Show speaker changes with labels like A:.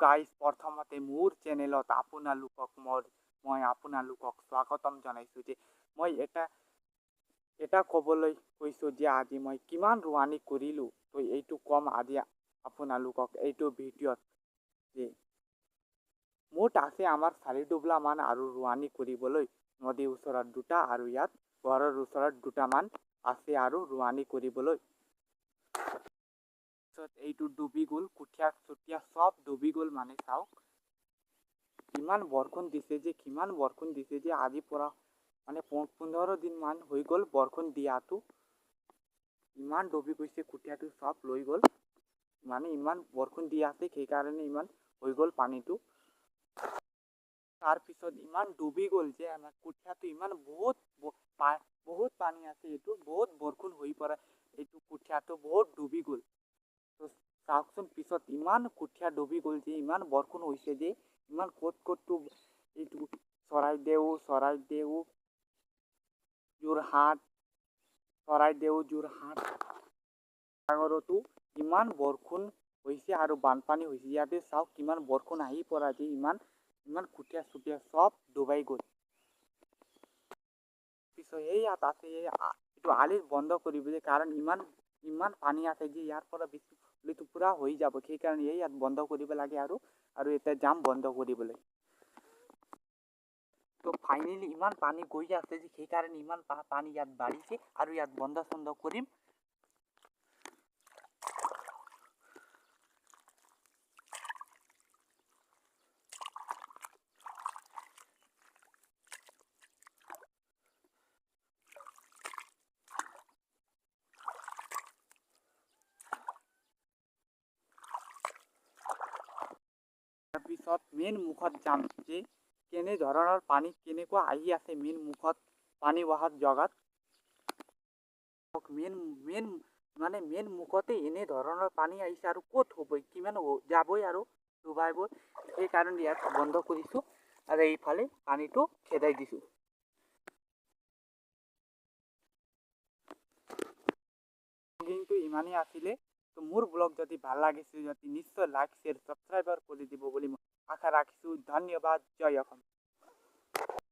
A: Guys প্ৰথমতে মোৰ চেনেলত মই আপোনালোকক স্বাগতম জনাইছোঁ যে মই এটা ক'বলৈ কৈছোঁ যে আজি মই কিমান ৰোৱানি কৰিলোঁ। তো এইটো কম আজি আপোনালোকক এইটো ভিডিঅ'ত যে মুঠ আছে আমাৰ 4 ডুবলামান আৰু ৰোৱানি কৰিবলৈ নদীৰ ওচৰত 2টা আৰু ইয়াত ঘৰৰ ওচৰত 2টামান আছে আৰু ৰোৱানি কৰিবলৈ। এইটো ডুবি গ'ল, কঠীয়া চঠীয়া চব ডুবি গ'ল। মানে চাওক কিমান বৰষুণ দিছে যে আজিৰ পৰা মানে 15 দিনমান হৈ গ'ল বৰষুণ দিয়াটো। ইমান ডুবি গৈছে, কঠীয়াটো চব লৈ গ'ল। মানে ইমান বৰষুণ দি আছে সেইকাৰণে ইমান হৈ গ'ল পানীটো। তাৰপিছত ইমান ডুবি গ'ল যে আমাৰ কঠীয়াটো ইমান বহুত পানী আছে, এইটো বহুত বৰষুণ হৈ পৰা এইটো কঠীয়াটো বহুত ডুবি গ'ল। তো চাওকচোন পিছত ইমান কঠীয়া ডুবি গ'ল যে ইমান বৰষুণ হৈছে যে ইমান ক'তো এইটো চৰাইদেউ যোৰহাট সাগৰতো ইমান বৰষুণ হৈছে আৰু বানপানী হৈছে। ইয়াতে চাওক কিমান বৰষুণ আহি পৰা যে ইমান কঠীয়া চঠীয়া চব ডুবাই গ'ল। পিছত ইয়াত আছে এইটো আলি বন্ধ কৰিবলৈ, কাৰণ ইমান পানী আছে যে ইয়াৰ পৰা বেছি পুৰা হৈ যাব। সেইকাৰণে ইয়াত বন্ধ কৰিব লাগে আৰু এতিয়া যাম বন্ধ কৰিবলৈ। তো ফাইনেলি ইমান পানী গৈ আছে যে সেইকাৰণে ইমান পানী ইয়াত বাঢ়িছে আৰু ইয়াত বন্ধ চন্ধ কৰিম। তাৰপিছত মেইন মুখত যাম যে কেনেধৰণৰ পানী কেনেকুৱা আহি আছে মেইন মুখত পানী অহাৰ জেগাত। মেইন মুখতে এনেধৰণৰ পানী আহিছে আৰু ক'ত হ'ব, কিমান যাবই আৰু ডুবাইবই। সেইকাৰণে ইয়াত বন্ধ কৰিছোঁ আৰু এইফালে পানীটো খেদাই দিছোঁ। ব্লগিংটো ইমানেই আছিলে। তো মোৰ ব্লগ যদি ভাল লাগিছে যদি নিশ্চয় লাইক শ্বেয়াৰ ছাবস্ক্ৰাইব কৰি দিব বুলি মই আশা ৰাখিছোঁ। ধন্যবাদ। জয় অসম।